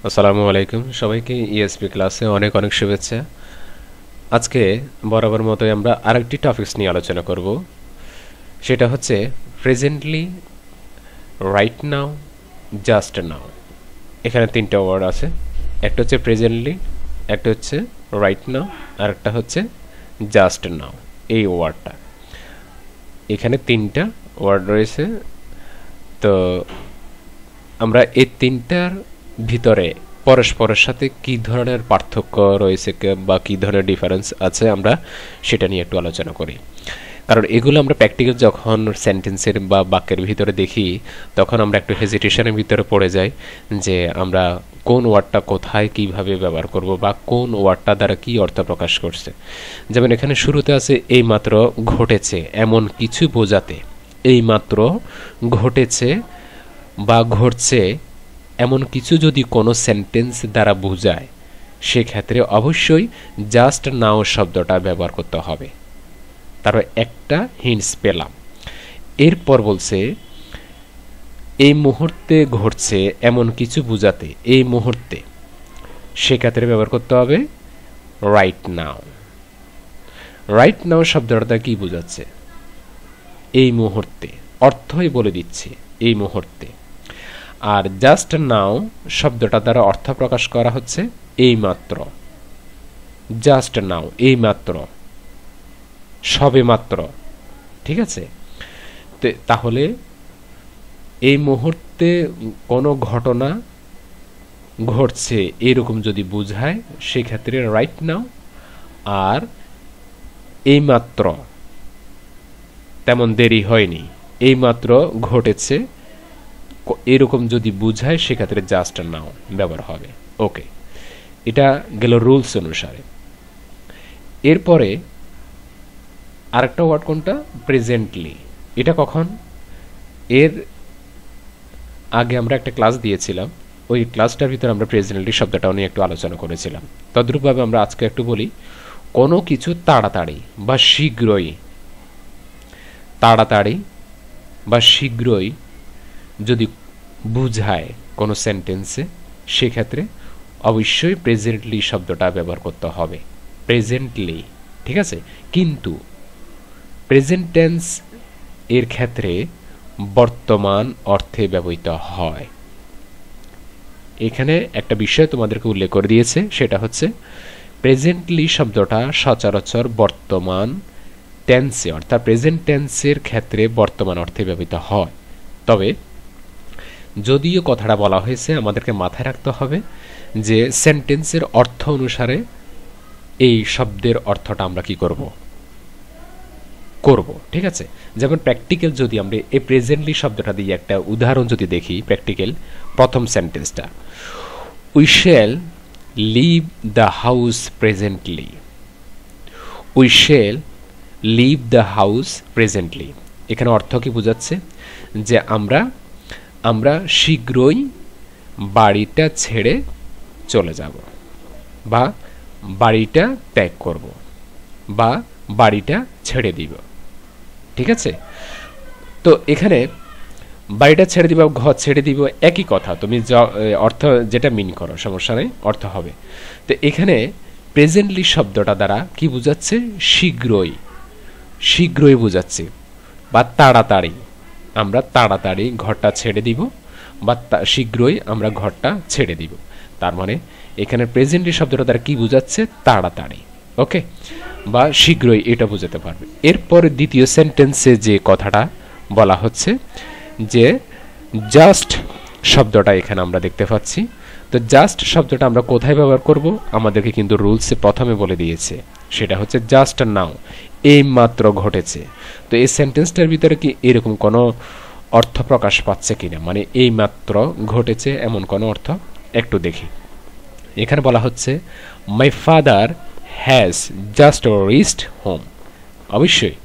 আসসালামু আলাইকুম সবাইকে ইএসপি ক্লাসে অনেক অনেক শুভেচ্ছা। আজকে বরাবর মতোই আমরা আরেকটি টপিকস নিয়ে আলোচনা করব। সেটা হচ্ছে presently, right now, just now. এখানে তিনটা ওয়ার্ড আছে, একটা হচ্ছে প্রেজেন্টলি, একটা হচ্ছে রাইট নাও, আর একটা হচ্ছে জাস্ট নাও। এই ওয়ার্ডটা এখানে তিনটা ওয়ার্ড রয়েছে। তো আমরা এই তিনটার ভিতরে পরস্পরের সাথে কি ধরনের পার্থক্য রয়েছে বা কি ধরনের ডিফারেন্স আছে আমরা সেটা নিয়ে একটু আলোচনা করি। কারণ এগুলো আমরা প্র্যাকটিক্যাল যখন সেন্টেন্সের বা বাক্যের ভিতরে দেখি তখন আমরা একটু হেজিটেশনের ভিতরে পড়ে যাই যে আমরা কোন ওয়ার্ডটা কোথায় কিভাবে ব্যবহার করব বা কোন ওয়ার্ডটা দ্বারা কি অর্থ প্রকাশ করছে। যেমন এখানে শুরুতে আছে এইমাত্র ঘটেছে, এমন কিছু বোঝাতে এইমাত্র ঘটেছে বা ঘটছে এমন কিছু যদি কোনো সেন্টেন্স দ্বারা বোঝায় সেক্ষেত্রে অবশ্যই জাস্ট নাও শব্দটা ব্যবহার করতে হবে। তারপর একটা হিন্টস পেলাম। এরপর বলছে এই মুহূর্তে ঘটছে এমন কিছু বোঝাতে এই মুহূর্তে, সেক্ষেত্রে ব্যবহার করতে হবে রাইট নাও। রাইট নাও শব্দটা কি বোঝাচ্ছে? এই মুহূর্তে, অর্থই বলে দিচ্ছে এই মুহূর্তে। আর জাস্ট নাও শব্দটা দ্বারা অর্থ প্রকাশ করা হচ্ছে এইমাত্র। জাস্ট নাও, এইমাত্র, সবে মাত্র। ঠিক আছে? তাহলে এই মুহূর্তে কোনো ঘটনা ঘটছে এরকম যদি বোঝায় সেক্ষেত্রে রাইট নাও। আর এইমাত্র, তেমন দেরি হয়নি, এইমাত্র ঘটেছে এরকম যদি বুঝায় সেক্ষেত্রে জাস্ট নাও ব্যবহার হবে। ওকে, এটা গেল রুলস অনুসারে। এরপরে আরেকটা ওয়ার্ড কোনটা? প্রেজেন্টলি। এটা কখন? এর আগে আমরা একটা ক্লাস দিয়েছিলাম, ওই ক্লাসটার ভিতরে আমরা প্রেজেন্টলি শব্দটাও নিয়ে একটু আলোচনা করেছিলাম। তদ্রূপভাবে আমরা আজকে একটু বলি কোনো কিছু তাড়াতাড়ি বা শীঘ্রই, তাড়াতাড়ি বা শীঘ্রই যদি বুঝায় কোনো সেন্টেন্সে সেক্ষেত্রে অবশ্যই প্রেজেন্টলি শব্দটা ব্যবহার করতে হবে। প্রেজেন্টলি, ঠিক আছে? কিন্তু প্রেজেন্ট টেন্স এর ক্ষেত্রে বর্তমান অর্থে ব্যবহৃত হয়। এখানে একটা বিষয় তোমাদেরকে উল্লেখ করে দিয়েছে, সেটা হচ্ছে প্রেজেন্টলি শব্দটা সচরাচর বর্তমান টেন্সে অর্থাৎ প্রেজেন্ট টেন্সের ক্ষেত্রে বর্তমান অর্থে ব্যবহৃত হয়। তবে যদিও কথাটা বলা হয়েছে, আমাদেরকে মাথায় রাখতে হবে যে সেন্টেন্সের অর্থ অনুসারে এই শব্দের অর্থটা আমরা কি করব, ঠিক আছে? যেমন প্র্যাকটিক্যাল যদি আমরা এই প্রেজেন্টলি শব্দটা দিয়ে একটা উদাহরণ যদি দেখি, প্র্যাকটিক্যাল প্রথম সেন্টেন্সটা, we shall leave the house presently. We shall leave the house presently. এখানে অর্থ কি বোঝাচ্ছে? যে আমরা শীঘ্রই বাড়িটা ছেড়ে চলে যাব বা বাড়িটা ত্যাগ করব বা বাড়িটা ছেড়ে দিব। ঠিক আছে? তো এখানে বাড়িটা ছেড়ে দিব, ঘর ছেড়ে দিব, একই কথা। তুমি অর্থ যেটা মিন করো সমস্যা নেই, অর্থ হবে। তো এখানে প্রেজেন্টলি শব্দটা দ্বারা কি বোঝাচ্ছে? শীঘ্রই, শীঘ্রই বোঝাচ্ছে বা তাড়াতাড়ি, আমরা তাড়াতাড়ি ঘরটা ছেড়ে দিব বা শীঘ্রই আমরা ঘরটা ছেড়ে দিব। তার মানে এখানে প্রেজেন্টলি শব্দটা দ্বারা কি বোঝাচ্ছে? তাড়াতাড়ি, ওকে, বা শীঘ্রই, এটা বোঝাতে পারবে। এরপরে দ্বিতীয় সেন্টেন্সে যে কথাটা বলা হচ্ছে যে জাস্ট শব্দটা এখানে আমরা দেখতে পাচ্ছি। তো জাস্ট শব্দটা আমরা কোথায় ব্যবহার করব? আমাদেরকে কিন্তু রুলসে প্রথমে বলে দিয়েছে, সেটা হচ্ছে জাস্ট নাও, এই মাত্র ঘটেছে। তো এই সেন্টেন্সটার ভিতরে কি এরকম কোনো অর্থ প্রকাশ পাচ্ছে কিনা, মানে এই মাত্র ঘটেছে এমন কোনো অর্থ? একটু দেখি। এখানে বলা হচ্ছে my father has just reached home. অবশ্যই,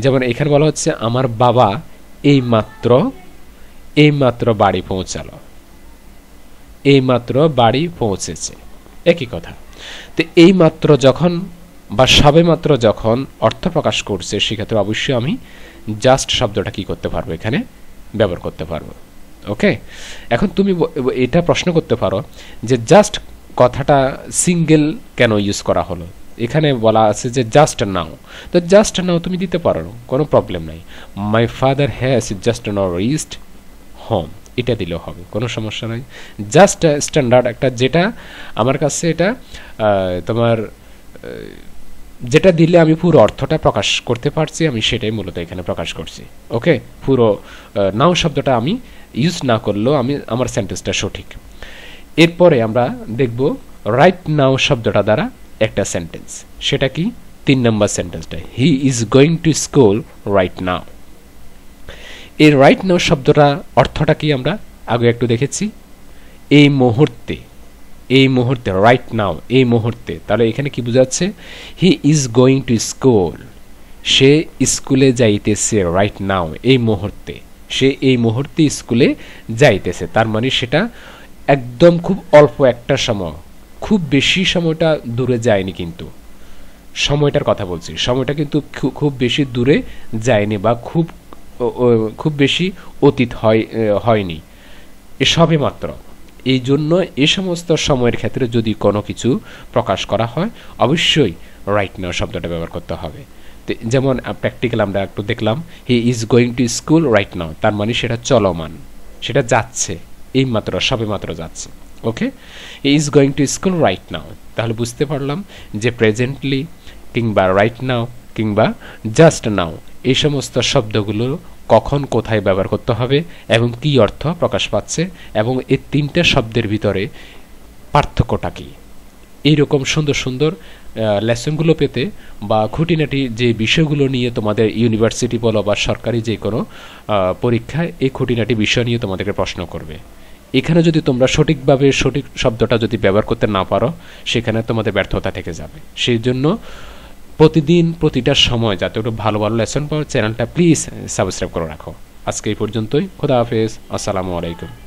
যেমন এখানে বলা হচ্ছে আমার বাবা এইমাত্র বাড়ি পৌঁছালো, এইমাত্র বাড়ি পৌঁছেছে, একই কথা। তো এইমাত্র যখন বা সবেমাত্র যখন অর্থ প্রকাশ করছে সেক্ষেত্রে অবশ্যই আমি জাস্ট শব্দটা কি করতে পারবো, এখানে ব্যবহার করতে পারবো। ওকে, এখন তুমি এটা প্রশ্ন করতে পারো যে জাস্ট কথাটা সিঙ্গেল কেন ইউজ করা হলো, এখানে বলা আছে যে জাস্ট নাও, তো জাস্ট নাও তুমি দিতে পারো, কোনো প্রবলেম নাই। My father has just now reached home, এটা দিলেও হবে, কোনো সমস্যা নাই। জাস্ট স্ট্যান্ডার্ড একটা, যেটা আমার কাছে এটা তোমার যেটা দিলে আমি পুরো অর্থটা প্রকাশ করতে পারছি, আমি সেটাই মূলত এখানে প্রকাশ করছি। ওকে, পুরো নাও শব্দটা আমি ইউজ না করলেও আমি আমার সেন্টেন্সটা সঠিক। এরপরে আমরা দেখব রাইট নাও শব্দটা দ্বারা একটা সেন্টেন্স, সেটা কি 3 নম্বর সেন্টেন্সটা, হি is going to school right নাও। এই রাইট নাও শব্দটা অর্থটা কি আমরা আগে একটু দেখেছি, এই মুহূর্তে, এই মুহূর্তে, রাইট নাও এই মুহূর্তে, তাহলে এখানে কি বোঝাচ্ছে, he is going to school, সে স্কুলে যাইতেছে, রাইট নাও এই মুহূর্তে, সে এই মুহূর্তে স্কুলে যাইতেছে, তার মানে সেটা একদম খুব অল্প একটা সময়, খুব বেশি সময়টা দূরে যায়নি, কিন্তু সময়টার কথা বলছি, সময়টা কিন্তু খুব বেশি দূরে যায়নি বা খুব বেশি অতীত হয়নি, এসবে মাত্র। এই জন্য এ সমস্ত সময়ের ক্ষেত্রে যদি কোনো কিছু প্রকাশ করা হয় অবশ্যই রাইট নাও শব্দটা ব্যবহার করতে হবে। যেমন প্র্যাকটিক্যাল আমরা একটু দেখলাম, হি is going to school right নাও, তার মানে সেটা চলমান, সেটা যাচ্ছে, এই মাত্র সবে মাত্র যাচ্ছে। Okay, he is going to school right now, তাহলে বুঝতে পারলাম যে প্রেজেন্টলি কিংবা রাইট নাও কিংবা জাস্ট নাও এই সমস্ত শব্দগুলো কখন কোথায় ব্যবহার করতে হবে এবং কি অর্থ প্রকাশ পাচ্ছে এবং এই 3টে শব্দের ভিতরে পার্থক্যটা কি। এইরকম সুন্দর সুন্দর লেসনগুলো পেতে বা খুঁটিনাটি যে বিষয়গুলো নিয়ে তোমাদের ইউনিভার্সিটি বলো বা সরকারি যে কোনো পরীক্ষায় এই খুঁটিনাটি বিষয় নিয়ে তোমাদেরকে প্রশ্ন করবে, এখানে যদি তোমরা সঠিকভাবে সঠিক শব্দটা যদি ব্যবহার করতে না পারো সেখানে তোমাদের ব্যর্থতা থেকে যাবে। সেই জন্য প্রতিদিন প্রতিটা সময় যাতে একটু ভালো ভালো লেসন পাও, চ্যানেলটা প্লিজ সাবস্ক্রাইব করে রাখো। আজকে এই পর্যন্তই, খোদা হাফেজ, আসসালামু আলাইকুম।